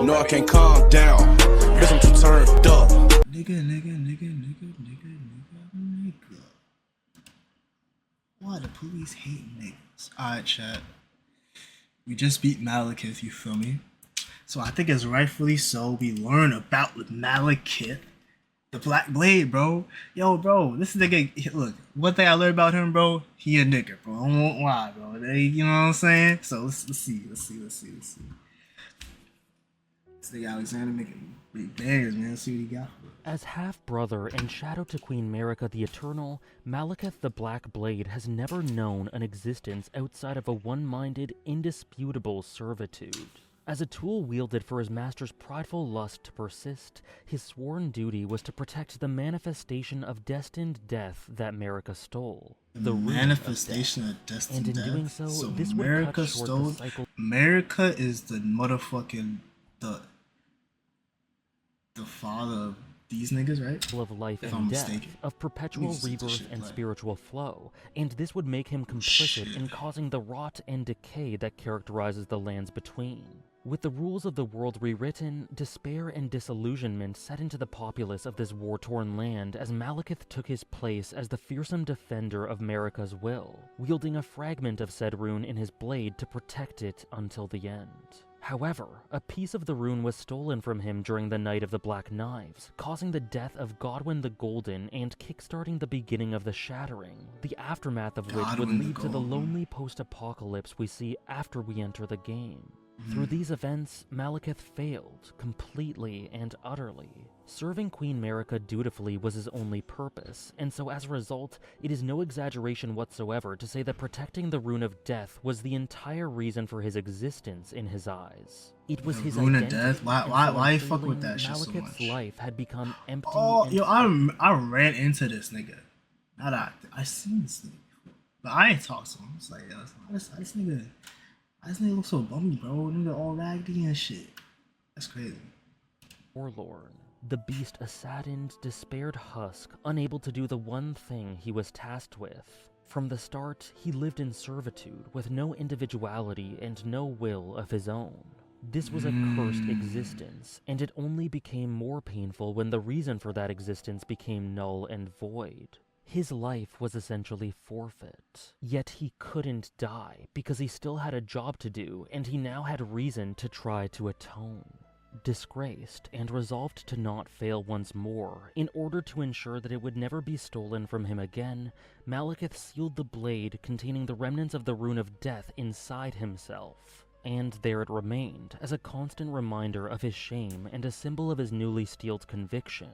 No, I can't calm down. Bitch, I'm too turned up. Nigga. Why the police hate niggas? Alright, chat. We just beat Maliketh, you feel me? So I think it's rightfully so we learn about Maliketh, the Black Blade, bro. Yo, bro, this nigga, look, one thing I learned about him, bro, he a nigga, bro. I don't want why, bro. You know what I'm saying? So let's see. This nigga Alexander making big bangers, man. Let's see what he got. As half-brother and shadow to Queen Marika the Eternal, Maliketh the Black Blade has never known an existence outside of a one-minded, indisputable servitude. As a tool wielded for his master's prideful lust to persist, his sworn duty was to protect the manifestation of destined death that Marika stole. The manifestation of destined death? And in doing so, this would cut short the cycle. Marika is the motherfucking, the father of these niggas, right? Of life and death, of perpetual rebirth and spiritual flow, and this would make him complicit in causing the rot and decay that characterizes the lands between. With the rules of the world rewritten, despair and disillusionment set into the populace of this war-torn land as Maliketh took his place as the fearsome defender of Marika's will, wielding a fragment of said rune in his blade to protect it until the end. However, a piece of the rune was stolen from him during the Night of the Black Knives, causing the death of Godwyn the Golden and kickstarting the beginning of the Shattering, the aftermath of which would lead to the lonely post-apocalypse we see after we enter the game. Through these events, Maliketh failed, completely and utterly. Serving Queen Marika dutifully was his only purpose, and so as a result, it is no exaggeration whatsoever to say that protecting the Rune of Death was the entire reason for his existence in his eyes. It was his Rune identity. of Death? Why you fuck with that shit so much? Maliketh's life had become empty. Oh, yo, I ran into this nigga. Now that I seen this nigga before, but I ain't talked to him. It's like, yo, this nigga looks so bummy, bro. Nigga all raggedy and shit. That's crazy. Forlorn. The beast a saddened, despaired husk, unable to do the one thing he was tasked with. From the start, he lived in servitude, with no individuality and no will of his own. This was a cursed existence, and it only became more painful when the reason for that existence became null and void. His life was essentially forfeit. Yet he couldn't die, because he still had a job to do, and he now had reason to try to atone. Disgraced and resolved to not fail once more, in order to ensure that it would never be stolen from him again, Maliketh sealed the blade containing the remnants of the Rune of Death inside himself. And there it remained, as a constant reminder of his shame and a symbol of his newly steeled conviction.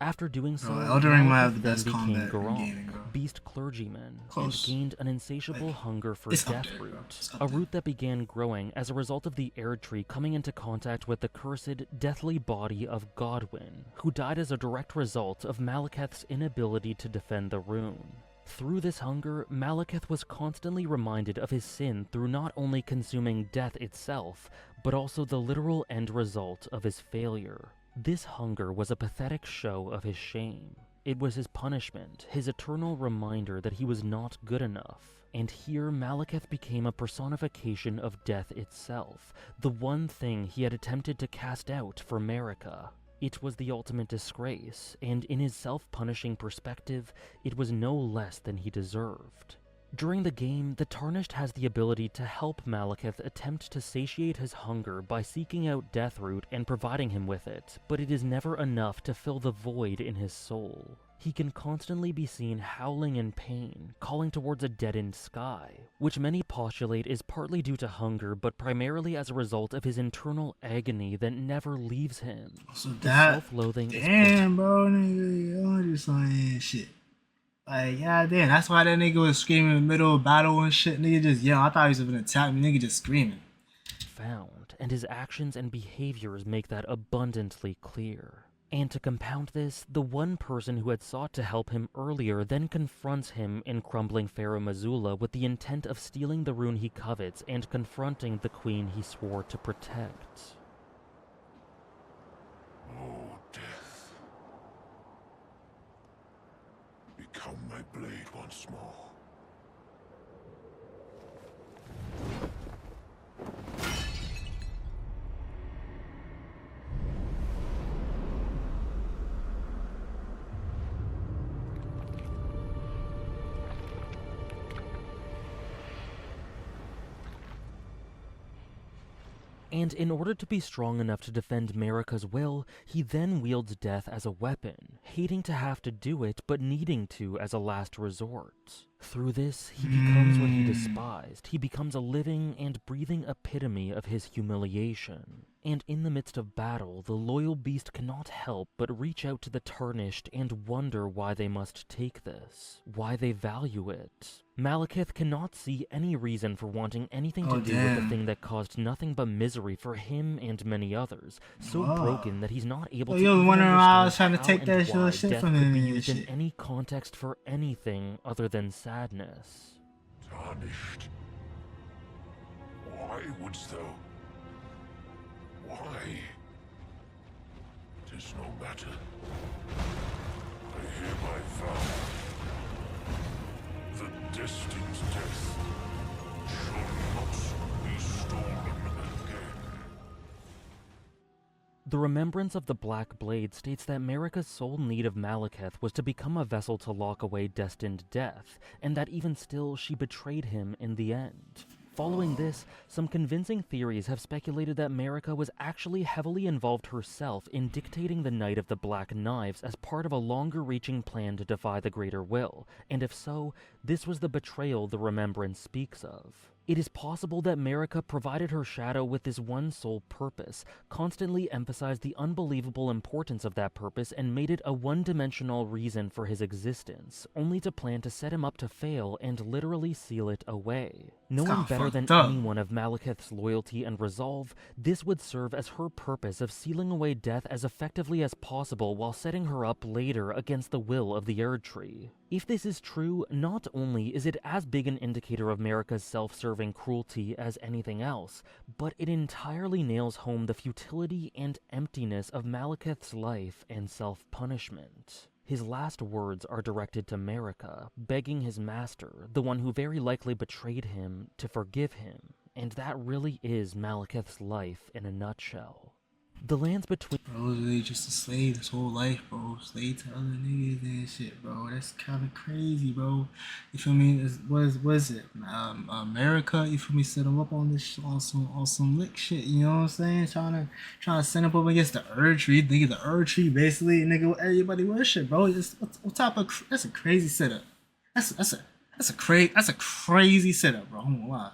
After doing so, Maliketh then became Garand, beast clergyman, and gained an insatiable hunger for Deathroot, a root that began growing as a result of the Air Tree coming into contact with the cursed, deathly body of Godwyn, who died as a direct result of Maliketh's inability to defend the rune. Through this hunger, Maliketh was constantly reminded of his sin through not only consuming death itself, but also the literal end result of his failure. This hunger was a pathetic show of his shame. It was his punishment, his eternal reminder that he was not good enough. And here Maliketh became a personification of death itself, the one thing he had attempted to cast out for Marika. It was the ultimate disgrace, and in his self-punishing perspective, it was no less than he deserved. During the game, the Tarnished has the ability to help Maliketh attempt to satiate his hunger by seeking out Deathroot and providing him with it, but it is never enough to fill the void in his soul. He can constantly be seen howling in pain, calling towards a deadened sky, which many postulate is partly due to hunger, but primarily as a result of his internal agony that never leaves him. So that, self-loathing damn, bro, nigga, y'all just saying shit. Like, yeah, damn, that's why that nigga was screaming in the middle of battle and shit. Nigga just yelling. I thought he was gonna attack me. Nigga just screaming. Found, and his actions and behaviors make that abundantly clear. And to compound this, the one person who had sought to help him earlier then confronts him in crumbling Pharaoh Mazula with the intent of stealing the rune he covets and confronting the queen he swore to protect. Oh, death. Become my blade once more. And in order to be strong enough to defend Marika's will, he then wields death as a weapon, hating to have to do it, but needing to as a last resort. Through this, he becomes what he despised. He becomes a living and breathing epitome of his humiliation. And in the midst of battle, the loyal beast cannot help but reach out to the tarnished and wonder why they must take this, why they value it. Maliketh cannot see any reason for wanting anything to do with the thing that caused nothing but misery for him and many others, so broken that he's not able to even wondering why I was understand trying to take how and that why shit death from could him be and used in shit. any context for anything other than sadness. Tarnished. Why wouldst thou? Why? 'Tis no matter. I hereby vow the destined death shall not be stolen again. The remembrance of the Black Blade states that Marika's sole need of Maliketh was to become a vessel to lock away destined death, and that even still she betrayed him in the end. Following this, some convincing theories have speculated that Marika was actually heavily involved herself in dictating the Night of the Black Knives as part of a longer-reaching plan to defy the Greater Will, and if so, this was the betrayal the remembrance speaks of. It is possible that Marika provided her shadow with this one sole purpose, constantly emphasized the unbelievable importance of that purpose, and made it a one-dimensional reason for his existence, only to plan to set him up to fail and literally seal it away. Knowing better than anyone of Maliketh's loyalty and resolve, this would serve as her purpose of sealing away death as effectively as possible while setting her up later against the will of the Erd Tree. If this is true, not only is it as big an indicator of Marika's self-serving cruelty as anything else, but it entirely nails home the futility and emptiness of Maliketh's life and self-punishment. His last words are directed to Marika, begging his master, the one who very likely betrayed him, to forgive him, and that really is Maliketh's life in a nutshell. The lands between... Bro, was really just a slave his whole life, bro. Slave to other niggas and shit, bro. That's kind of crazy, bro. You feel me? Was it America? You feel me? Set him up on this on some lick shit. You know what I'm saying? Trying to set him up against the Erd Tree. Nigga, the Erd Tree basically, nigga, what everybody worship, bro. What type of? That's a crazy setup. That's a crazy setup, bro. I'm gonna lie.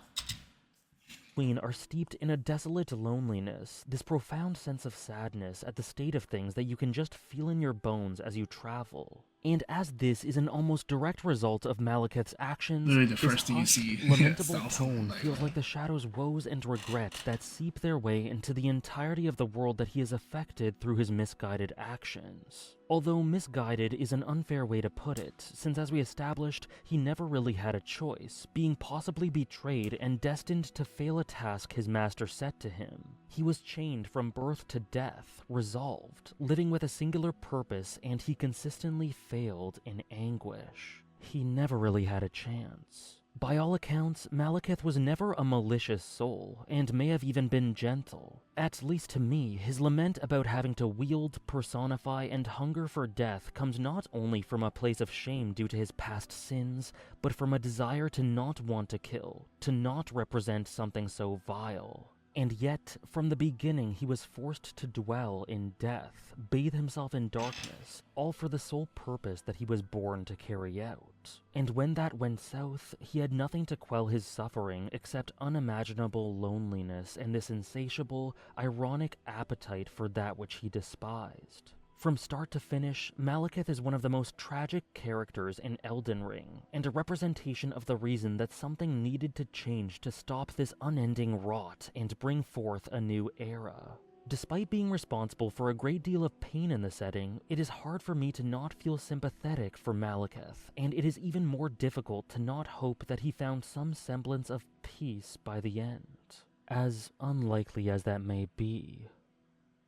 Are steeped in a desolate loneliness, this profound sense of sadness at the state of things that you can just feel in your bones as you travel. And as this is an almost direct result of Maliketh's actions, literally the this first thing you see. lamentable tone feels like the shadow's woes and regrets that seep their way into the entirety of the world that he has affected through his misguided actions. Although misguided is an unfair way to put it, since as we established, he never really had a choice, being possibly betrayed and destined to fail a task his master set to him. He was chained from birth to death, resolved, living with a singular purpose, and he consistently failed in anguish. He never really had a chance. By all accounts, Maliketh was never a malicious soul, and may have even been gentle. At least to me, his lament about having to wield, personify, and hunger for death comes not only from a place of shame due to his past sins, but from a desire to not want to kill, to not represent something so vile. And yet, from the beginning, he was forced to dwell in death, bathe himself in darkness, all for the sole purpose that he was born to carry out. And when that went south, he had nothing to quell his suffering except unimaginable loneliness and this insatiable, ironic appetite for that which he despised. From start to finish, Maliketh is one of the most tragic characters in Elden Ring, and a representation of the reason that something needed to change to stop this unending rot and bring forth a new era. Despite being responsible for a great deal of pain in the setting, it is hard for me to not feel sympathetic for Maliketh, and it is even more difficult to not hope that he found some semblance of peace by the end. As unlikely as that may be.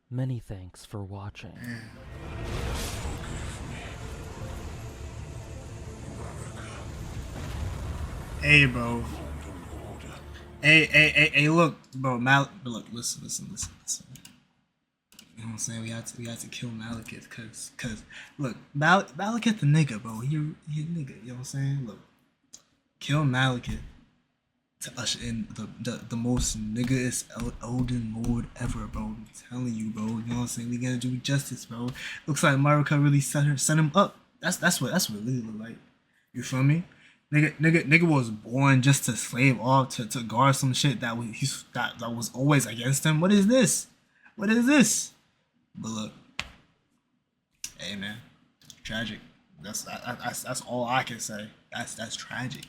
Many thanks for watching. Hey, bro. Hey, look, bro. Look, listen. You know what I'm saying? We had to kill Maliketh, cause look, Maliketh the nigga, bro. He a nigga. You know what I'm saying? Look, kill Maliketh to usher in the most niggaest Elden Lord ever, bro. I'm telling you, bro. You know what I'm saying? We gotta do justice, bro. Looks like Maruka really set him up. That's what it really look like. You feel me? Nigga was born just to slave off to guard some shit that was always against him. What is this? What is this? But look, hey man, tragic. That's all I can say. That's tragic.